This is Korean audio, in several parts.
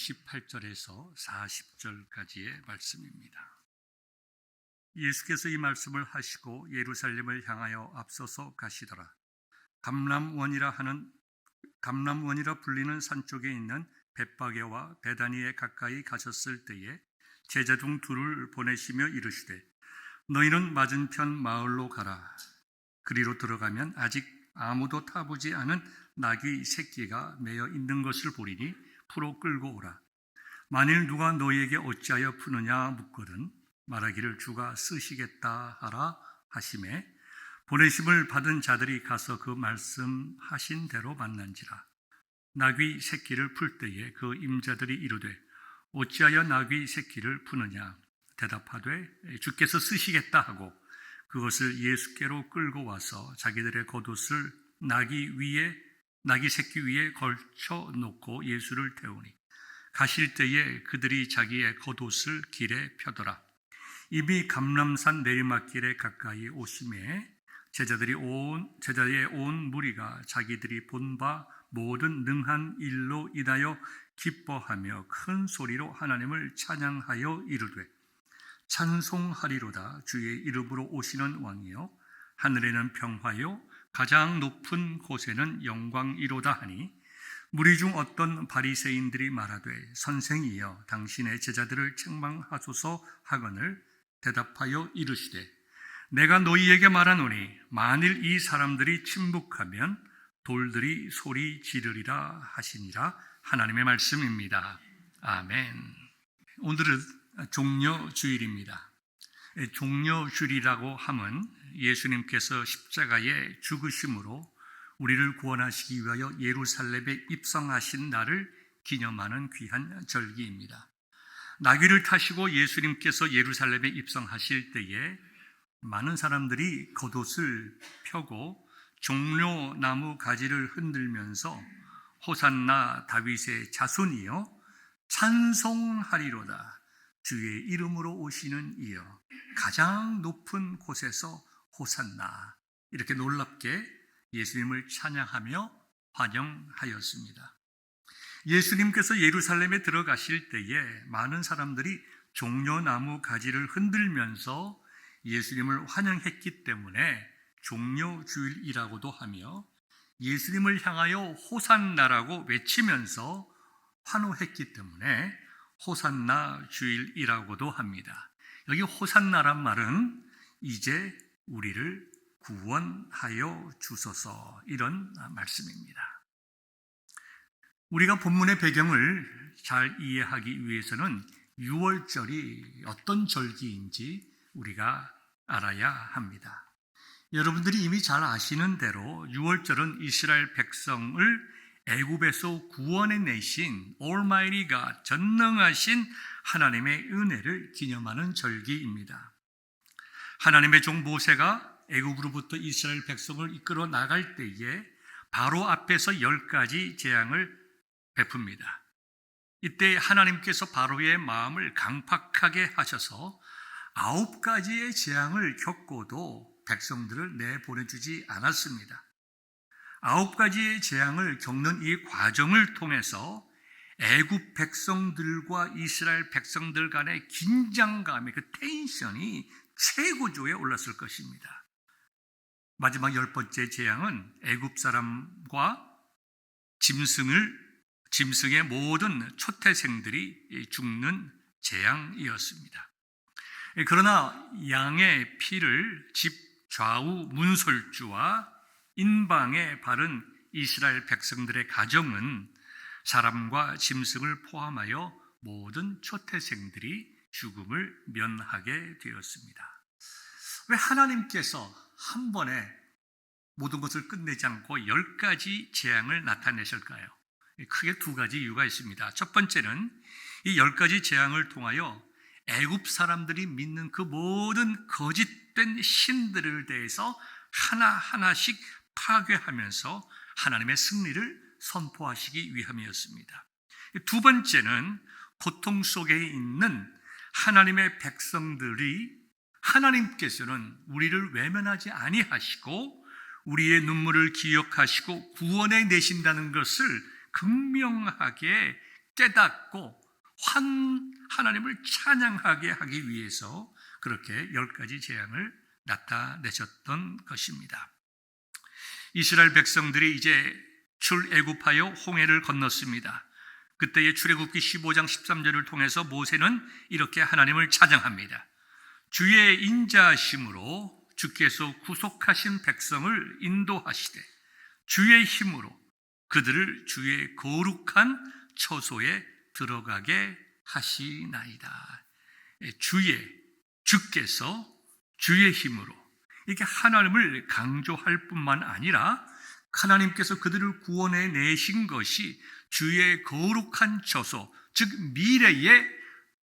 28절에서 40절까지의 말씀입니다. 예수께서 이 말씀을 하시고 예루살렘을 향하여 앞서서 가시더라. 감람원이라 불리는 산 쪽에 있는 벳바게와 베다니에 가까이 가셨을 때에 제자 중 둘을 보내시며 이르시되 너희는 맞은편 마을로 가라. 그리로 들어가면 아직 아무도 타보지 않은 나귀 새끼가 매어 있는 것을 보리니 풀어 끌고 오라. 만일 누가 너희에게 어찌하여 푸느냐 묻거든 말하기를 주가 쓰시겠다 하라 하시매 보내심을 받은 자들이 가서 그 말씀하신 대로 만난지라. 나귀 새끼를 풀 때에 그 임자들이 이르되 어찌하여 나귀 새끼를 푸느냐 대답하되 주께서 쓰시겠다 하고 그것을 예수께로 끌고 와서 자기들의 겉옷을 나귀 새끼 위에 걸쳐 놓고 예수를 태우니 가실 때에 그들이 자기의 겉옷을 길에 펴더라. 이미 감람산 내리막길에 가까이 오심에 제자의 온 무리가 자기들이 본 바 모든 능한 일로 인하여 기뻐하며 큰 소리로 하나님을 찬양하여 이르되 찬송하리로다. 주의 이름으로 오시는 왕이요 하늘에는 평화요 가장 높은 곳에는 영광이로다 하니 무리 중 어떤 바리새인들이 말하되 선생이여 당신의 제자들을 책망하소서 하거늘 대답하여 이르시되 내가 너희에게 말하노니 만일 이 사람들이 침묵하면 돌들이 소리 지르리라 하시니라. 하나님의 말씀입니다. 아멘. 오늘은 종려주일입니다. 종려주일이라고 함은 예수님께서 십자가에 죽으심으로 우리를 구원하시기 위하여 예루살렘에 입성하신 날을 기념하는 귀한 절기입니다. 나귀를 타시고 예수님께서 예루살렘에 입성하실 때에 많은 사람들이 겉옷을 펴고 종려나무 가지를 흔들면서 호산나 다윗의 자손이여 찬송하리로다. 주의 이름으로 오시는 이여 가장 높은 곳에서 호산나 이렇게 놀랍게 예수님을 찬양하며 환영하였습니다. 예수님께서 예루살렘에 들어가실 때에 많은 사람들이 종려나무 가지를 흔들면서 예수님을 환영했기 때문에 종려주일이라고도 하며 예수님을 향하여 호산나라고 외치면서 환호했기 때문에 호산나 주일이라고도 합니다. 여기 호산나란 말은 이제 우리를 구원하여 주소서 이런 말씀입니다. 우리가 본문의 배경을 잘 이해하기 위해서는 유월절이 어떤 절기인지 우리가 알아야 합니다. 여러분들이 이미 잘 아시는 대로 유월절은 이스라엘 백성을 애굽에서 구원해 내신 Almighty God, 전능하신 하나님의 은혜를 기념하는 절기입니다. 하나님의 종 모세가 애굽으로부터 이스라엘 백성을 이끌어 나갈 때에 바로 앞에서 10가지 재앙을 베풉니다. 이때 하나님께서 바로의 마음을 강팍하게 하셔서 9가지의 재앙을 겪고도 백성들을 내보내주지 않았습니다. 9가지의 재앙을 겪는 이 과정을 통해서 애굽 백성들과 이스라엘 백성들 간의 긴장감의 그 텐션이 최고조에 올랐을 것입니다. 마지막 10번째 재앙은 애굽 사람과 짐승의 모든 초태생들이 죽는 재앙이었습니다. 그러나 양의 피를 집 좌우 문설주와 인방에 바른 이스라엘 백성들의 가정은 사람과 짐승을 포함하여 모든 초태생들이 죽음을 면하게 되었습니다. 왜 하나님께서 한 번에 모든 것을 끝내지 않고 10가지 재앙을 나타내실까요? 크게 2가지 이유가 있습니다. 첫 번째는 이 10가지 재앙을 통하여 애굽 사람들이 믿는 그 모든 거짓된 신들을 대해서 하나하나씩 파괴하면서 하나님의 승리를 선포하시기 위함이었습니다. 두 번째는 고통 속에 있는 하나님의 백성들이 하나님께서는 우리를 외면하지 아니하시고 우리의 눈물을 기억하시고 구원해 내신다는 것을 극명하게 깨닫고 하나님을 찬양하게 하기 위해서 그렇게 10가지 재앙을 나타내셨던 것입니다. 이스라엘 백성들이 이제 출애굽하여 홍해를 건넜습니다. 그때의 출애굽기 15장 13절을 통해서 모세는 이렇게 하나님을 찬양합니다. 주의 인자하심으로 주께서 구속하신 백성을 인도하시되 주의 힘으로 그들을 주의 거룩한 처소에 들어가게 하시나이다. 주께서 주의 힘으로 이렇게 하나님을 강조할 뿐만 아니라 하나님께서 그들을 구원해 내신 것이 주의 거룩한 처소, 즉 미래에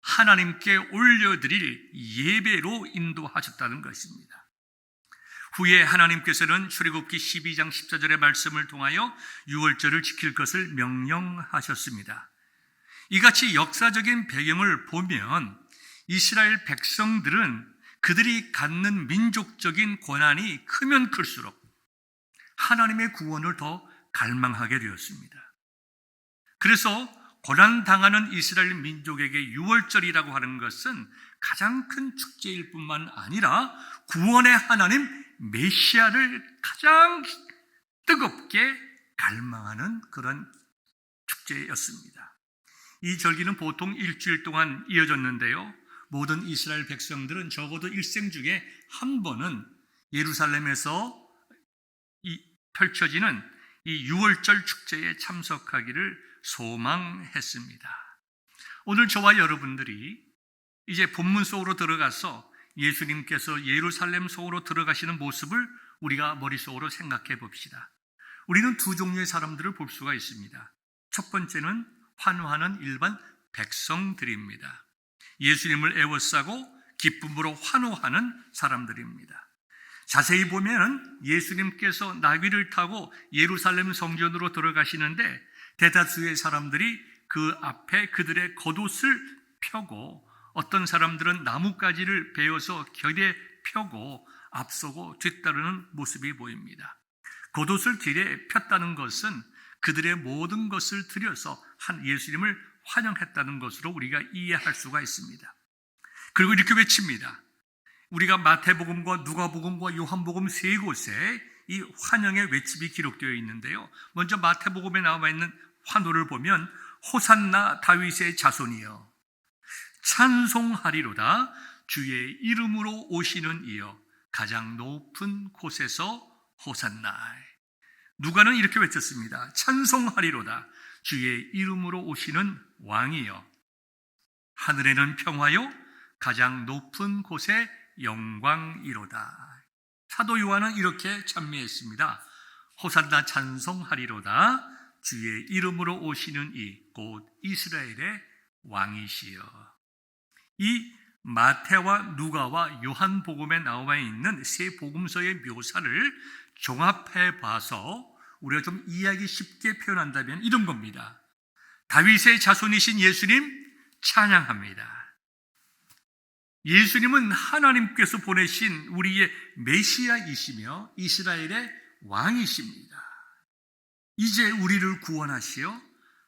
하나님께 올려드릴 예배로 인도하셨다는 것입니다. 후에 하나님께서는 출애굽기 12장 14절의 말씀을 통하여 유월절을 지킬 것을 명령하셨습니다. 이같이 역사적인 배경을 보면 이스라엘 백성들은 그들이 갖는 민족적인 고난이 크면 클수록 하나님의 구원을 더 갈망하게 되었습니다. 그래서 고난당하는 이스라엘 민족에게 유월절이라고 하는 것은 가장 큰 축제일 뿐만 아니라 구원의 하나님 메시아를 가장 뜨겁게 갈망하는 그런 축제였습니다. 이 절기는 보통 일주일 동안 이어졌는데요. 모든 이스라엘 백성들은 적어도 일생 중에 한 번은 예루살렘에서 펼쳐지는 이 유월절 축제에 참석하기를 소망했습니다. 오늘 저와 여러분들이 이제 본문 속으로 들어가서 예수님께서 예루살렘 속으로 들어가시는 모습을 우리가 머릿속으로 생각해 봅시다. 우리는 두 종류의 사람들을 볼 수가 있습니다. 첫 번째는 환호하는 일반 백성들입니다. 예수님을 애워싸고 기쁨으로 환호하는 사람들입니다. 자세히 보면 예수님께서 나귀를 타고 예루살렘 성전으로 들어가시는데 대다수의 사람들이 그 앞에 그들의 겉옷을 펴고 어떤 사람들은 나뭇가지를 베어서 길에 펴고 앞서고 뒤따르는 모습이 보입니다. 겉옷을 길에 폈다는 것은 그들의 모든 것을 들여서 한 예수님을 환영했다는 것으로 우리가 이해할 수가 있습니다. 그리고 이렇게 외칩니다. 우리가 마태복음과 누가복음과 요한복음 세 곳에 이 환영의 외침이 기록되어 있는데요. 먼저 마태복음에 나와 있는 환호를 보면 호산나 다윗의 자손이여 찬송하리로다 주의 이름으로 오시는 이여 가장 높은 곳에서 호산나. 누가는 이렇게 외쳤습니다. 찬송하리로다 주의 이름으로 오시는 왕이여 하늘에는 평화요 가장 높은 곳에 영광이로다. 사도 요한은 이렇게 찬미했습니다. 호산나 찬송하리로다 주의 이름으로 오시는 이 곧 이스라엘의 왕이시여. 이 마태와 누가와 요한복음에 나와 있는 세 복음서의 묘사를 종합해 봐서 우리가 좀 이해하기 쉽게 표현한다면 이런 겁니다. 다윗의 자손이신 예수님 찬양합니다. 예수님은 하나님께서 보내신 우리의 메시아이시며 이스라엘의 왕이십니다. 이제 우리를 구원하시어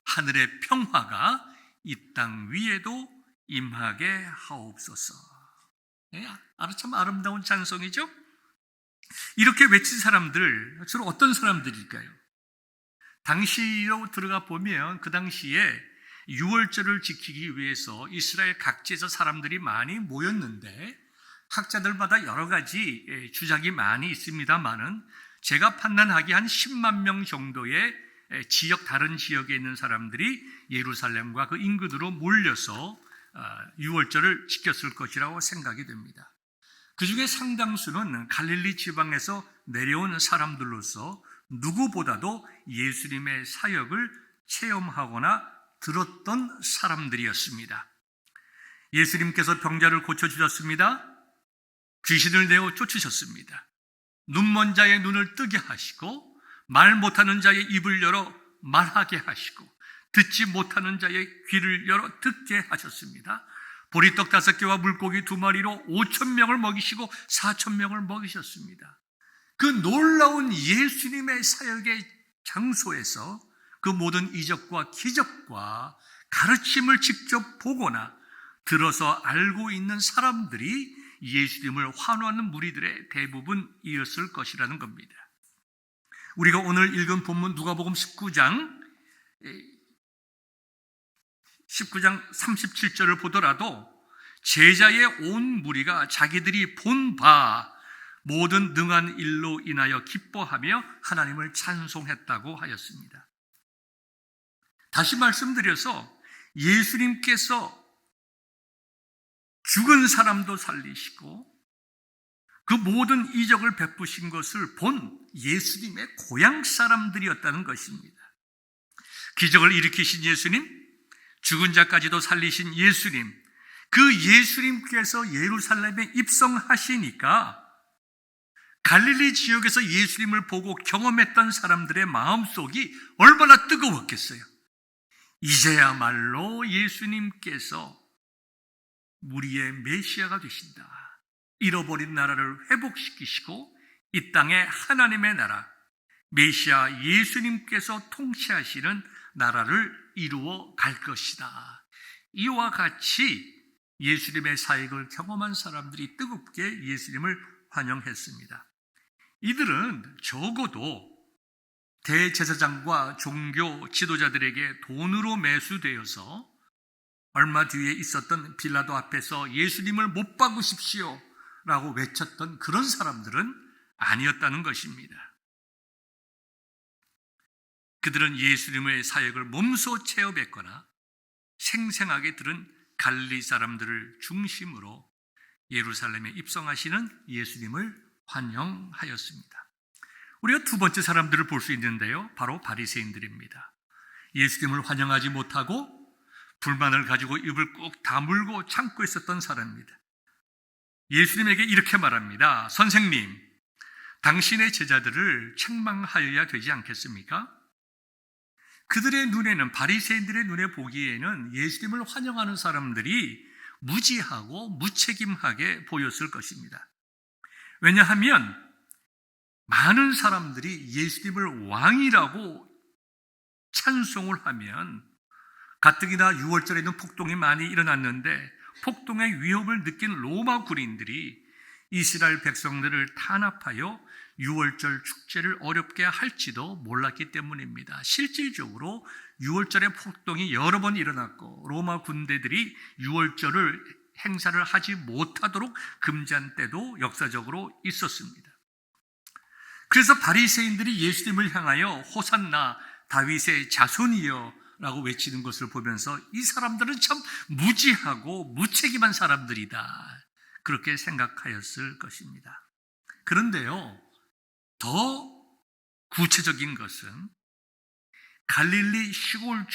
하늘의 평화가 이 땅 위에도 임하게 하옵소서. 참 아름다운 찬송이죠? 이렇게 외친 사람들, 주로 어떤 사람들일까요? 당시로 들어가 보면 그 당시에 유월절을 지키기 위해서 이스라엘 각지에서 사람들이 많이 모였는데 학자들마다 여러 가지 주장이 많이 있습니다만은 제가 판단하기에 한 10만 명 정도의 다른 지역에 있는 사람들이 예루살렘과 그 인근으로 몰려서 유월절을 지켰을 것이라고 생각이 됩니다. 그 중에 상당수는 갈릴리 지방에서 내려온 사람들로서 누구보다도 예수님의 사역을 체험하거나 들었던 사람들이었습니다. 예수님께서 병자를 고쳐주셨습니다. 귀신을 내어 쫓으셨습니다. 눈먼 자의 눈을 뜨게 하시고 말 못하는 자의 입을 열어 말하게 하시고 듣지 못하는 자의 귀를 열어 듣게 하셨습니다. 보리떡 5개와 물고기 2마리로 5,000명을 먹이시고 4,000명을 먹이셨습니다. 그 놀라운 예수님의 사역의 장소에서 그 모든 이적과 기적과 가르침을 직접 보거나 들어서 알고 있는 사람들이 예수님을 환호하는 무리들의 대부분이었을 것이라는 겁니다. 우리가 오늘 읽은 본문 누가복음 19장 37절을 보더라도 제자의 온 무리가 자기들이 본 바 모든 능한 일로 인하여 기뻐하며 하나님을 찬송했다고 하였습니다. 다시 말씀드려서 예수님께서 죽은 사람도 살리시고 그 모든 이적을 베푸신 것을 본 예수님의 고향 사람들이었다는 것입니다. 기적을 일으키신 예수님, 죽은 자까지도 살리신 예수님, 그 예수님께서 예루살렘에 입성하시니까 갈릴리 지역에서 예수님을 보고 경험했던 사람들의 마음속이 얼마나 뜨거웠겠어요. 이제야말로 예수님께서 우리의 메시아가 되신다. 잃어버린 나라를 회복시키시고 이 땅에 하나님의 나라, 메시아 예수님께서 통치하시는 나라를 이루어 갈 것이다. 이와 같이 예수님의 사역을 경험한 사람들이 뜨겁게 예수님을 환영했습니다. 이들은 적어도 대제사장과 종교 지도자들에게 돈으로 매수되어서 얼마 뒤에 있었던 빌라도 앞에서 예수님을 못 박으십시오 라고 외쳤던 그런 사람들은 아니었다는 것입니다. 그들은 예수님의 사역을 몸소 체험했거나 생생하게 들은 갈릴리 사람들을 중심으로 예루살렘에 입성하시는 예수님을 환영하였습니다. 우리가 두 번째 사람들을 볼 수 있는데요, 바로 바리새인들입니다. 예수님을 환영하지 못하고 불만을 가지고 입을 꾹 다물고 참고 있었던 사람입니다. 예수님에게 이렇게 말합니다. 선생님, 당신의 제자들을 책망하여야 되지 않겠습니까? 그들의 눈에는, 바리새인들의 눈에 보기에는 예수님을 환영하는 사람들이 무지하고 무책임하게 보였을 것입니다. 왜냐하면 많은 사람들이 예수님을 왕이라고 찬송을 하면 가뜩이나 6월절에는 폭동이 많이 일어났는데 폭동의 위협을 느낀 로마 군인들이 이스라엘 백성들을 탄압하여 6월절 축제를 어렵게 할지도 몰랐기 때문입니다. 실질적으로 6월절에 폭동이 여러 번 일어났고 로마 군대들이 6월절을 행사를 하지 못하도록 금지한 때도 역사적으로 있었습니다. 그래서 바리새인들이 예수님을 향하여 호산나 다윗의 자손이여 라고 외치는 것을 보면서 이 사람들은 참 무지하고 무책임한 사람들이다, 그렇게 생각하였을 것입니다. 그런데요, 더 구체적인 것은 갈릴리 시골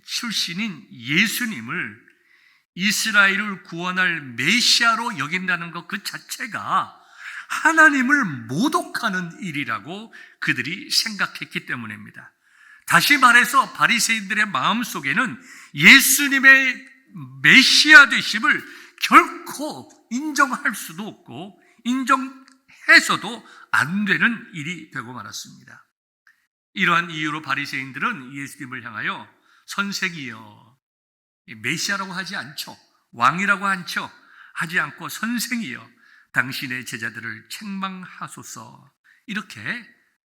출신인 예수님을 이스라엘을 구원할 메시아로 여긴다는 것 그 자체가 하나님을 모독하는 일이라고 그들이 생각했기 때문입니다. 다시 말해서 바리새인들의 마음속에는 예수님의 메시아 되심을 결코 인정할 수도 없고 인정해서도 안 되는 일이 되고 말았습니다. 이러한 이유로 바리새인들은 예수님을 향하여 선생이여, 메시아라고 하지 않죠, 왕이라고 하지 않고 선생이여, 당신의 제자들을 책망하소서, 이렇게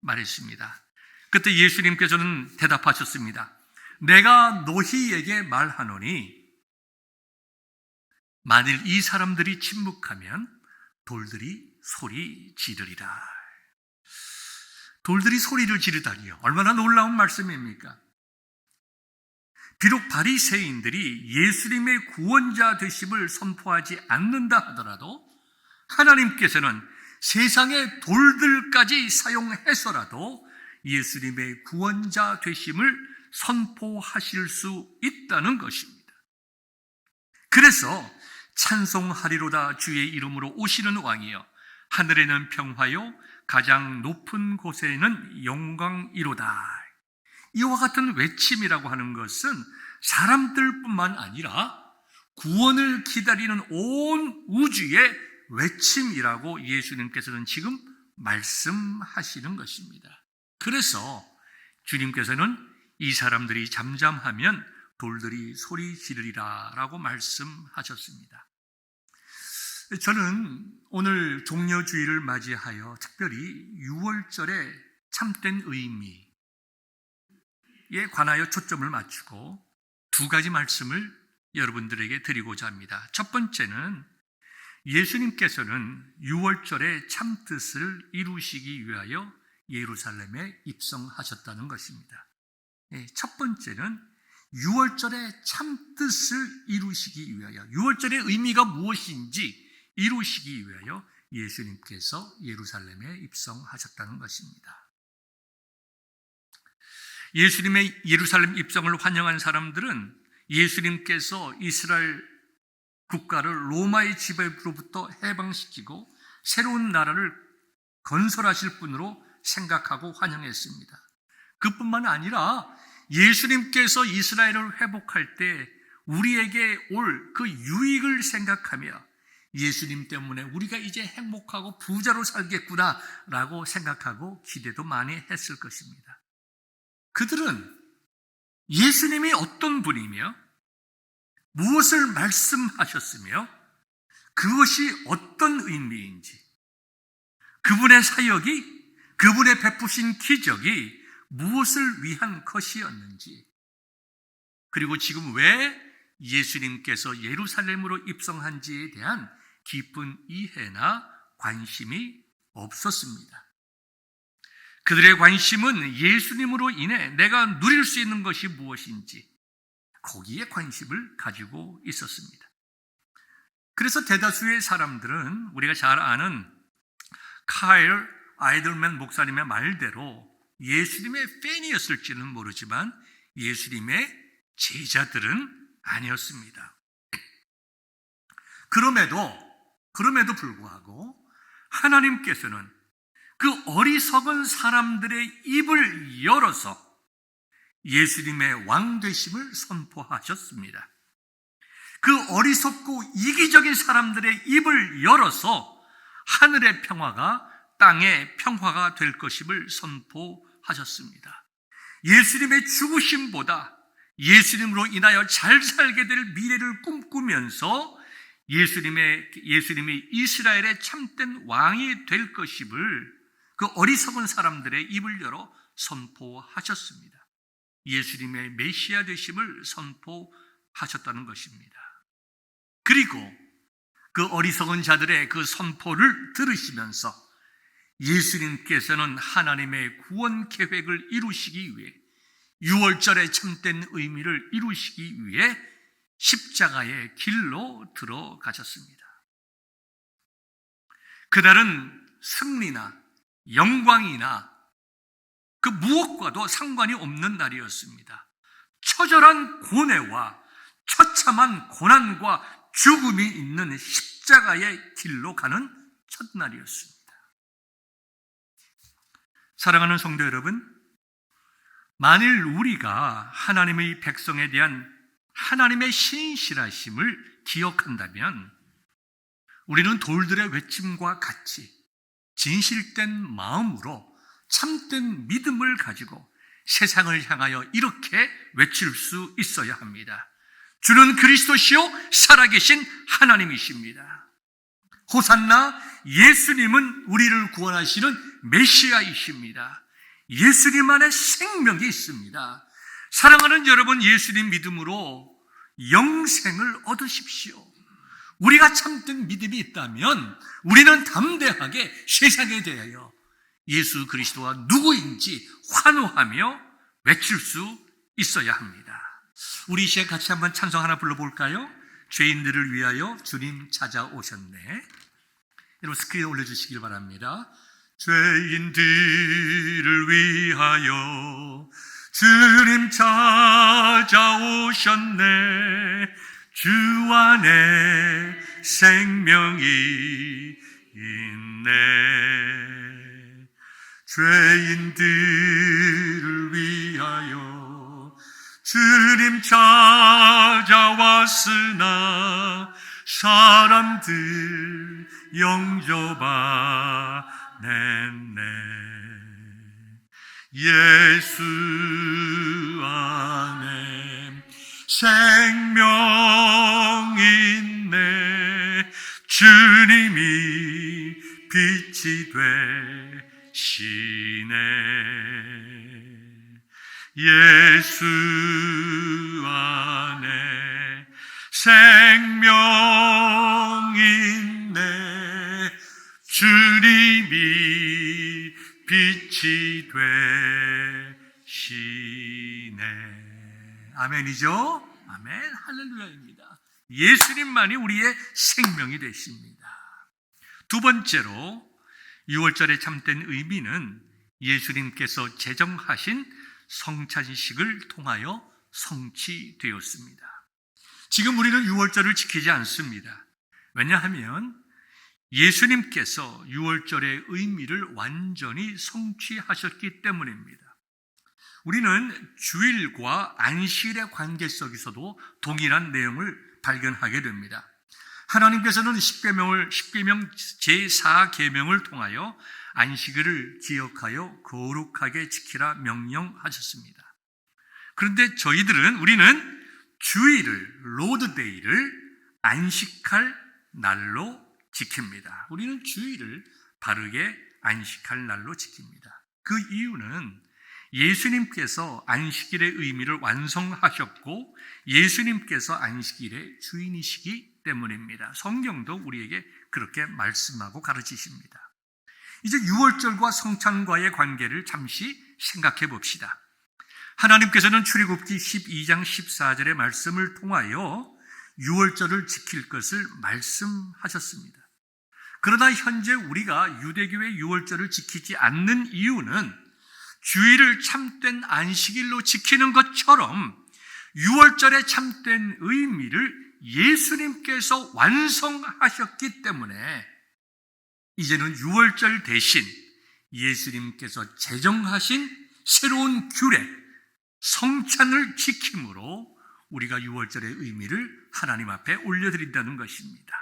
말했습니다. 그때 예수님께서는 대답하셨습니다. 내가 너희에게 말하노니 만일 이 사람들이 침묵하면 돌들이 소리 지르리라. 돌들이 소리를 지르다니요, 얼마나 놀라운 말씀입니까? 비록 바리새인들이 예수님의 구원자 되심을 선포하지 않는다 하더라도 하나님께서는 세상의 돌들까지 사용해서라도 예수님의 구원자 되심을 선포하실 수 있다는 것입니다. 그래서 찬송하리로다 주의 이름으로 오시는 왕이여, 하늘에는 평화요 가장 높은 곳에는 영광이로다. 이와 같은 외침이라고 하는 것은 사람들뿐만 아니라 구원을 기다리는 온 우주의 외침이라고 예수님께서는 지금 말씀하시는 것입니다. 그래서 주님께서는 이 사람들이 잠잠하면 돌들이 소리 지르리라 라고 말씀하셨습니다. 저는 오늘 종려주의를 맞이하여 특별히 6월절의 참된 의미에 관하여 초점을 맞추고 두 가지 말씀을 여러분들에게 드리고자 합니다. 첫 번째는 예수님께서는 6월절의 참뜻을 이루시기 위하여 예루살렘에 입성하셨다는 것입니다. 첫 번째는 6월절의 참뜻을 이루시기 위하여, 6월절의 의미가 무엇인지 이루시기 위하여 예수님께서 예루살렘에 입성하셨다는 것입니다. 예수님의 예루살렘 입성을 환영한 사람들은 예수님께서 이스라엘 국가를 로마의 지배로부터 해방시키고 새로운 나라를 건설하실 분으로 생각하고 환영했습니다. 그뿐만 아니라 예수님께서 이스라엘을 회복할 때 우리에게 올 그 유익을 생각하며 예수님 때문에 우리가 이제 행복하고 부자로 살겠구나라고 생각하고 기대도 많이 했을 것입니다. 그들은 예수님이 어떤 분이며 무엇을 말씀하셨으며 그것이 어떤 의미인지, 그분의 사역이, 그분의 베푸신 기적이 무엇을 위한 것이었는지, 그리고 지금 왜 예수님께서 예루살렘으로 입성한지에 대한 깊은 이해나 관심이 없었습니다. 그들의 관심은 예수님으로 인해 내가 누릴 수 있는 것이 무엇인지 거기에 관심을 가지고 있었습니다. 그래서 대다수의 사람들은 우리가 잘 아는 카일 아이들맨 목사님의 말대로 예수님의 팬이었을지는 모르지만 예수님의 제자들은 아니었습니다. 그럼에도 불구하고 하나님께서는 그 어리석은 사람들의 입을 열어서 예수님의 왕 되심을 선포하셨습니다. 그 어리석고 이기적인 사람들의 입을 열어서 하늘의 평화가 땅의 평화가 될 것임을 선포하셨습니다. 예수님의 죽으심보다 예수님으로 인하여 잘 살게 될 미래를 꿈꾸면서 예수님이 이스라엘의 참된 왕이 될 것임을 그 어리석은 사람들의 입을 열어 선포하셨습니다. 예수님의 메시아 되심을 선포하셨다는 것입니다. 그리고 그 어리석은 자들의 그 선포를 들으시면서 예수님께서는 하나님의 구원 계획을 이루시기 위해 6월절의 참된 의미를 이루시기 위해 십자가의 길로 들어가셨습니다. 그날은 승리나 영광이나 그 무엇과도 상관이 없는 날이었습니다. 처절한 고뇌와 처참한 고난과 죽음이 있는 십자가의 길로 가는 첫날이었습니다. 사랑하는 성도 여러분, 만일 우리가 하나님의 백성에 대한 하나님의 신실하심을 기억한다면 우리는 돌들의 외침과 같이 진실된 마음으로 참된 믿음을 가지고 세상을 향하여 이렇게 외칠 수 있어야 합니다. 주는 그리스도시요 살아계신 하나님이십니다. 호산나, 예수님은 우리를 구원하시는 메시아이십니다. 예수님 안에 생명이 있습니다. 사랑하는 여러분, 예수님 믿음으로 영생을 얻으십시오. 우리가 참된 믿음이 있다면 우리는 담대하게 세상에 대하여 예수 그리스도가 누구인지 환호하며 외칠 수 있어야 합니다. 우리 이 시간 같이 한번 찬송 하나 불러볼까요? 죄인들을 위하여 주님 찾아오셨네. 여러분 스크린에 올려주시길 바랍니다. 죄인들을 위하여 주님 찾아오셨네. 주 안에 생명이 있네. 죄인들을 위하여 주님 찾아왔으나 사람들 영접하냈네. 예수 안에 생명 있네. 주님이 빛이 되시네. 예수 안에 생명 있네. 주님이 빛이 되시네. 아멘이죠? 아멘. 할렐루야입니다. 예수님만이 우리의 생명이 되십니다. 두 번째로 6월절의 참된 의미는 예수님께서 제정하신 성찬식을 통하여 성취되었습니다. 지금 우리는 6월절을 지키지 않습니다. 왜냐하면 예수님께서 6월절의 의미를 완전히 성취하셨기 때문입니다. 우리는 주일과 안식일의 관계 속에서도 동일한 내용을 발견하게 됩니다. 하나님께서는 십계명 제4계명을 통하여 안식일을 기억하여 거룩하게 지키라 명령하셨습니다. 그런데 우리는 주일을, 로드데이를 안식할 날로 지킵니다. 우리는 주일을 바르게 안식할 날로 지킵니다. 그 이유는 예수님께서 안식일의 의미를 완성하셨고 예수님께서 안식일의 주인이시기 때문입니다. 성경도 우리에게 그렇게 말씀하고 가르치십니다. 이제 6월절과 성찬과의 관계를 잠시 생각해 봅시다. 하나님께서는 출애굽기 12장 14절의 말씀을 통하여 6월절을 지킬 것을 말씀하셨습니다. 그러나 현재 우리가 유대교의 6월절을 지키지 않는 이유는 주일을 참된 안식일로 지키는 것처럼 6월절의 참된 의미를 예수님께서 완성하셨기 때문에 이제는 6월절 대신 예수님께서 제정하신 새로운 규례, 성찬을 지킴으로 우리가 6월절의 의미를 하나님 앞에 올려드린다는 것입니다.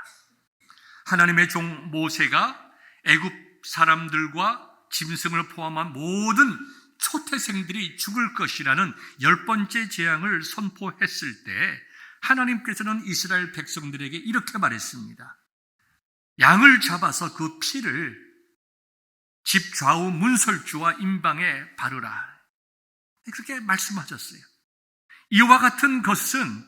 하나님의 종 모세가 애굽 사람들과 짐승을 포함한 모든 초태생들이 죽을 것이라는 10번째 재앙을 선포했을 때 하나님께서는 이스라엘 백성들에게 이렇게 말했습니다. 양을 잡아서 그 피를 집 좌우 문설주와 임방에 바르라. 그렇게 말씀하셨어요. 이와 같은 것은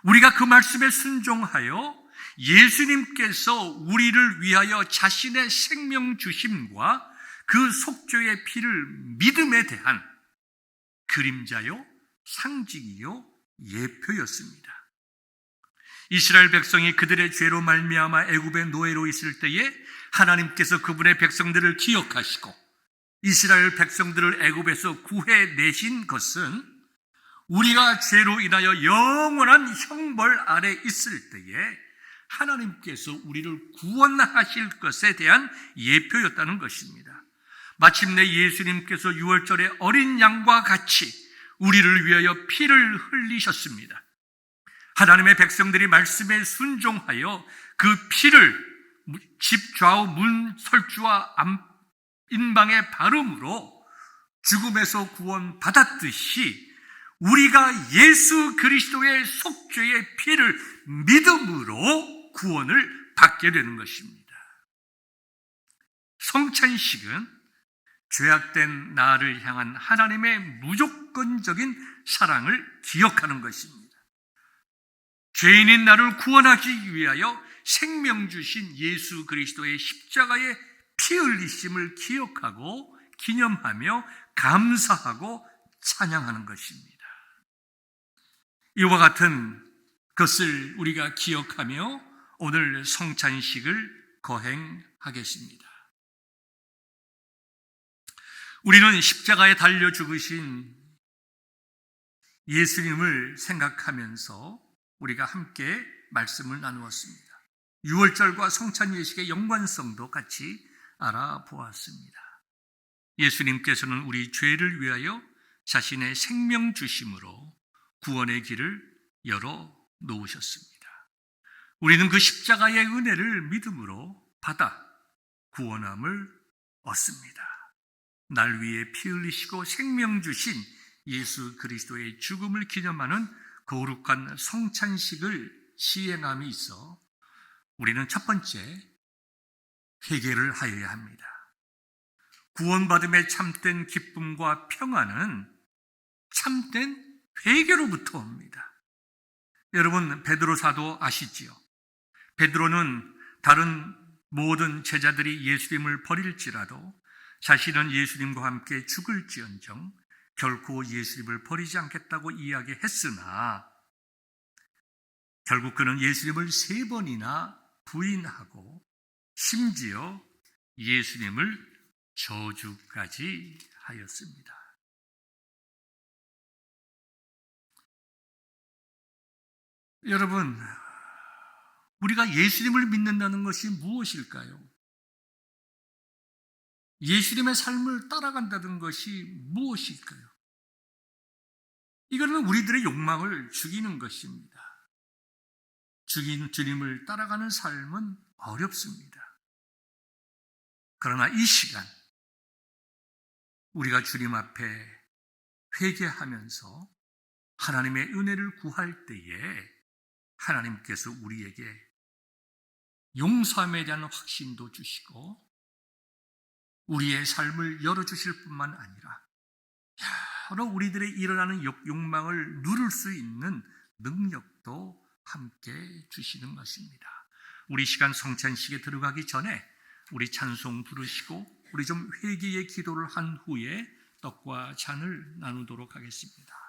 우리가 그 말씀에 순종하여 예수님께서 우리를 위하여 자신의 생명 주심과 그 속죄의 피를 믿음에 대한 그림자요, 상징이요, 예표였습니다. 이스라엘 백성이 그들의 죄로 말미암아 애굽의 노예로 있을 때에 하나님께서 그분의 백성들을 기억하시고 이스라엘 백성들을 애굽에서 구해내신 것은 우리가 죄로 인하여 영원한 형벌 아래 있을 때에 하나님께서 우리를 구원하실 것에 대한 예표였다는 것입니다. 마침내 예수님께서 6월절의 어린 양과 같이 우리를 위하여 피를 흘리셨습니다. 하나님의 백성들이 말씀에 순종하여 그 피를 집 좌우 문 설주와 인방에 바름으로 죽음에서 구원받았듯이 우리가 예수 그리스도의 속죄의 피를 믿음으로 구원을 받게 되는 것입니다. 성찬식은 죄악된 나를 향한 하나님의 무조건적인 사랑을 기억하는 것입니다. 죄인인 나를 구원하기 위하여 생명 주신 예수 그리스도의 십자가의 피 흘리심을 기억하고 기념하며 감사하고 찬양하는 것입니다. 이와 같은 것을 우리가 기억하며 오늘 성찬식을 거행하겠습니다. 우리는 십자가에 달려 죽으신 예수님을 생각하면서 우리가 함께 말씀을 나누었습니다. 6월절과 성찬 예식의 연관성도 같이 알아보았습니다. 예수님께서는 우리 죄를 위하여 자신의 생명 주심으로 구원의 길을 열어 놓으셨습니다. 우리는 그 십자가의 은혜를 믿음으로 받아 구원함을 얻습니다. 날 위해 피 흘리시고 생명 주신 예수 그리스도의 죽음을 기념하는 거룩한 성찬식을 시행함에 있어 우리는 첫 번째 회개를 하여야 합니다. 구원받음의 참된 기쁨과 평안은 참된 회개로부터 옵니다. 여러분, 베드로 사도 아시지요? 베드로는 다른 모든 제자들이 예수님을 버릴지라도 자신은 예수님과 함께 죽을지언정 결코 예수님을 버리지 않겠다고 이야기했으나 결국 그는 예수님을 3번이나 부인하고 심지어 예수님을 저주까지 하였습니다. 여러분, 우리가 예수님을 믿는다는 것이 무엇일까요? 예수님의 삶을 따라간다는 것이 무엇일까요? 이거는 우리들의 욕망을 죽이는 것입니다. 주님을 따라가는 삶은 어렵습니다. 그러나 이 시간 우리가 주님 앞에 회개하면서 하나님의 은혜를 구할 때에 하나님께서 우리에게 용서함에 대한 확신도 주시고 우리의 삶을 열어주실 뿐만 아니라 여러 우리들의 일어나는 욕망을 누를 수 있는 능력도 함께 주시는 것입니다. 우리 시간 성찬식에 들어가기 전에 우리 찬송 부르시고 우리 좀 회개의 기도를 한 후에 떡과 잔을 나누도록 하겠습니다.